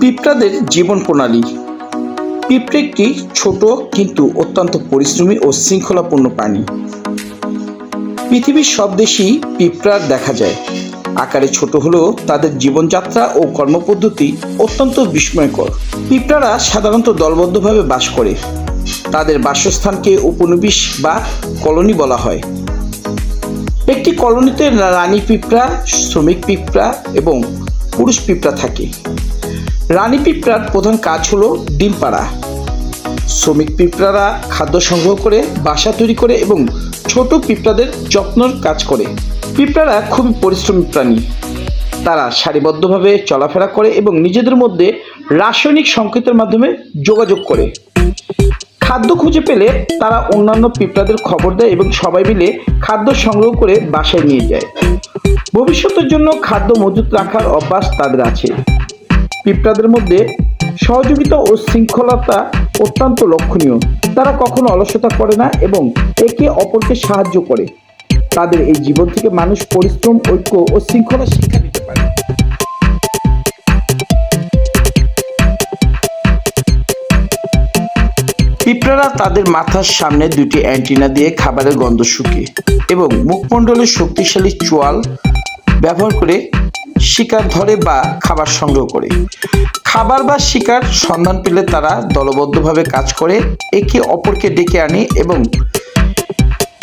পিঁপড়াদের জীবন প্রণালী। পিঁপড়ে একটি ছোট কিন্তু অত্যন্ত পরিশ্রমী ও শৃঙ্খলাপূর্ণ প্রাণী। পৃথিবীর সব দেশেই পিঁপড়া দেখা যায়। আকারে ছোট হলেও তাদের জীবনযাত্রা ও কর্মপদ্ধতি অত্যন্ত বিস্ময়কর। পিঁপড়ারা সাধারণত দলবদ্ধভাবে বাস করে। তাদের বাসস্থানকে উপনিবেশ বা কলোনি বলা হয়। একটি কলোনিতে রানী পিঁপড়া, শ্রমিক পিঁপড়া এবং পুরুষ পিঁপড়া থাকে। রানী পিঁপড়ার প্রধান কাজ হলো ডিম পাড়া। শ্রমিক পিঁপড়ারা খাদ্য সংগ্রহ করে, বাসা তৈরি করে এবং ছোট পিঁপড়াদের যত্নের কাজ করে। পিঁপড়ারা খুবই পরিশ্রমী প্রাণী। তারা সারিবদ্ধভাবে চলাফেরা করে এবং নিজেদের মধ্যে রাসায়নিক সংকেতের মাধ্যমে যোগাযোগ করে। খাদ্য খুঁজে পেলে তারা অন্যান্য পিঁপড়াদের খবর দেয় এবং সবাই মিলে খাদ্য সংগ্রহ করে বাসায় নিয়ে যায়। ভবিষ্যতের জন্য খাদ্য মজুত রাখার অভ্যাস তাদের আছে। পিঁপড়াদের মধ্যে সহযোগিতা ও শৃঙ্খলতা অত্যন্ত লক্ষণীয়। তারা কখনো অলসতা করে না এবং একে অপরকে সাহায্য করে। তাদের এই জীবন থেকে মানুষ পরিশ্রম, ঐক্য ও শৃঙ্খলা শিক্ষা নিতে পারে। পিঁপড়ারা তাদের মাথার সামনে দুটি অ্যান্টেনা দিয়ে খাবারের গন্ধ শুঁকে এবং মুখমণ্ডলের শক্তিশালী চোয়াল ব্যবহার করে শিকার ধরে বা খাবার সংগ্রহ করে। খাবার বা শিকার সন্ধান পেলে তারা দলবদ্ধভাবে কাজ করে, একে অপরকে ডেকে আনে এবং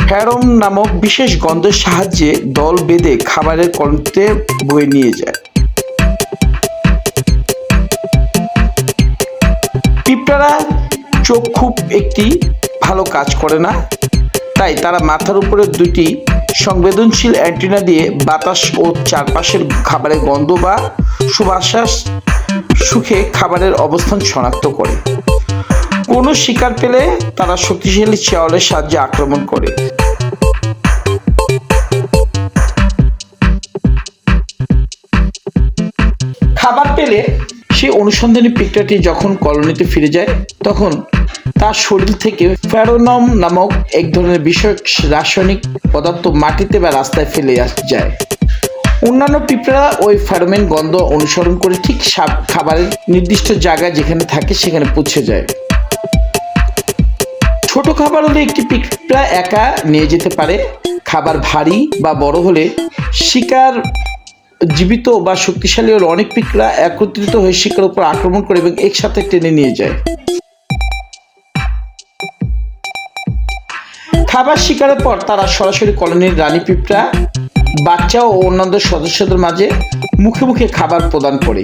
ফেরোমন নামক বিশেষ গন্ধের সাহায্যে দল বেঁধে খাবারের কণ্ঠে বয়ে নিয়ে যায়। পিঁপড়ারা চোখ খুব একটি ভালো কাজ করে না, তাই তারা মাথার উপরে দুটি সংবেদনশীল অ্যান্টেনা দিয়ে বাতাস ও চারপাশের খাবারের গন্ধ বা সুবাতাস শুঁকে খাবারের অবস্থান শনাক্ত করে। কোনো শিকার পেলে তারা শক্তিশালী চেয়ালের সাহায্যে আক্রমণ করে। খাবার পেলে সেই অনুসন্ধানী পিঁপড়াটি যখন কলোনিতে ফিরে যায়, তখন তার শরীর থেকে ফেরোমন নামক এক ধরনের বিষয়ক রাসায়নিক পদার্থ মাটিতে বা রাস্তায় ফেলে যায়। অন্যান্য পিঁপড়া ওই ফেরোমন গন্ধ অনুসরণ করে ঠিক খাবারের নির্দিষ্ট জায়গায় যেখানে থাকে সেখানে পৌঁছে যায়। ছোট খাবার হলে একটি পিঁপড়া একা নিয়ে যেতে পারে। খাবার ভারী বা বড় হলে শিকার জীবিত বা শক্তিশালী হলে অনেক পিঁপড়া একত্রিত হয়ে শিকার উপর আক্রমণ করে এবং একসাথে টেনে নিয়ে যায়। খাবার শিকারের পর তারা সরাসরি কলোনির রানী পিঁপড়া, বাচ্চা ও অন্যান্য সদস্যদের মাঝে মুখে মুখে খাবার প্রদান করে।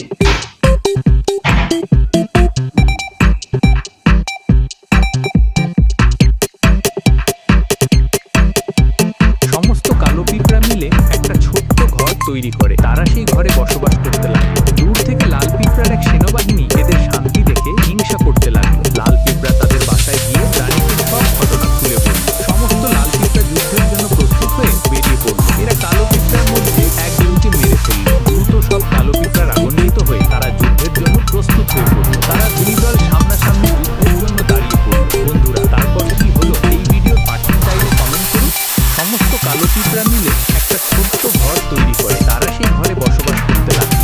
সমস্ত কালো পিঁপড়া মিলে একটা ছোট্ট ঘর তৈরি করে। তারা সেই ঘরে বসবাস করতে লাগলো। দূর থেকে লাল পিঁপড়ার এক সেনাবাহিনী এদের শান্তি দেখে হিংসা করতে লাগলো। লাল পিঁপড়া তাদের বাসায় গিয়ে রানীকে সব ঘটনা খুলে বলল। সমস্ত লাল পিঁপড়া যুদ্ধের জন্য প্রস্তুত হয়ে বেরিয়ে পড়ল। এরা কালো পিঁপড়ার মধ্যে একজনকে মেরে ফেলল। দ্রুত সব কালো পিঁপড়া রাগান্বিত হয়ে তারা যুদ্ধের জন্য প্রস্তুত হয়ে পড়ল। তারা দুই দল সামনাসামনি যুদ্ধের জন্য দাঁড়িয়ে পড়ল। বন্ধুরা, তারপর কি হলো এই ভিডিওর পার্ট চাইলে কমেন্ট করুন। সমস্ত কালো পিঁপড়া মিলে একটা ছোট্ট ঘর তৈরি করে। তারা সেই ঘরে বসবাস করতে লাগলো।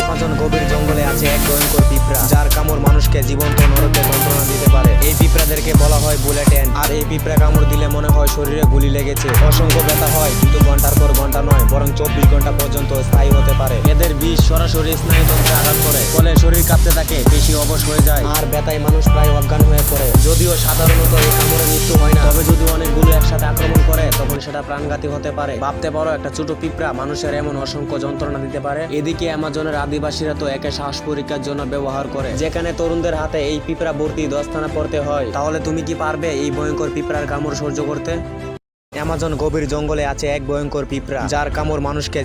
আমাজন গভীর জঙ্গলে আছে এক ভয়ঙ্কর পিঁপড়া, যার কামড় মানুষকে জীবন্ত নরকে যন্ত্রণা দিতে পারে। এই পিঁপড়াদেরকে বলা হয় বুলেট এন্ড। আর এই পিঁপড়া কামড় দিলে মনে হয় শরীরে গুলি লেগেছে। অসংখ্য ব্যথা হয়, কিন্তু ঘন্টার পর ঘন্টা নয়, বরং 24 ঘন্টা পর্যন্ত স্থায়ী হতে পারে। এদের বিষ সরাসরি স্নায়ুতন্ত্রে আঘাত করে, ফলে শরীর কাঁপতে থাকে, পেশি অবশ হয়ে যায়, আর ব্যথায় মানুষ প্রায় অজ্ঞান হয়ে পড়ে। যদিও সাধারণত এই কামড়ে মৃত্যু হয় না, তবে যদি অনেকগুলো একসাথে আক্রমণ করে তখন সেটা প্রাণঘাতী হতে পারে। ভাবতে পারো, একটা ছোট পিঁপড়া মানুষের এমন অসংখ্য যন্ত্রণা দিতে পারে। এদিকে অ্যামাজনের আদিবাসীরা তো একে শ্বাস পরীক্ষার জন্য ব্যবহার করে, যেখানে তরুণদের হাতে এই পিঁপড়া ভর্তি দস্তানা পড়তে হয়। তাহলে তুমি কি পারবে এই ভয়ঙ্কর পিঁপড়ার কামড় সহ্য করতে? অ্যামাজন গভীর জঙ্গলে আছে এক ভয়ঙ্কর পিঁপড়া, যার কামড় মানুষকে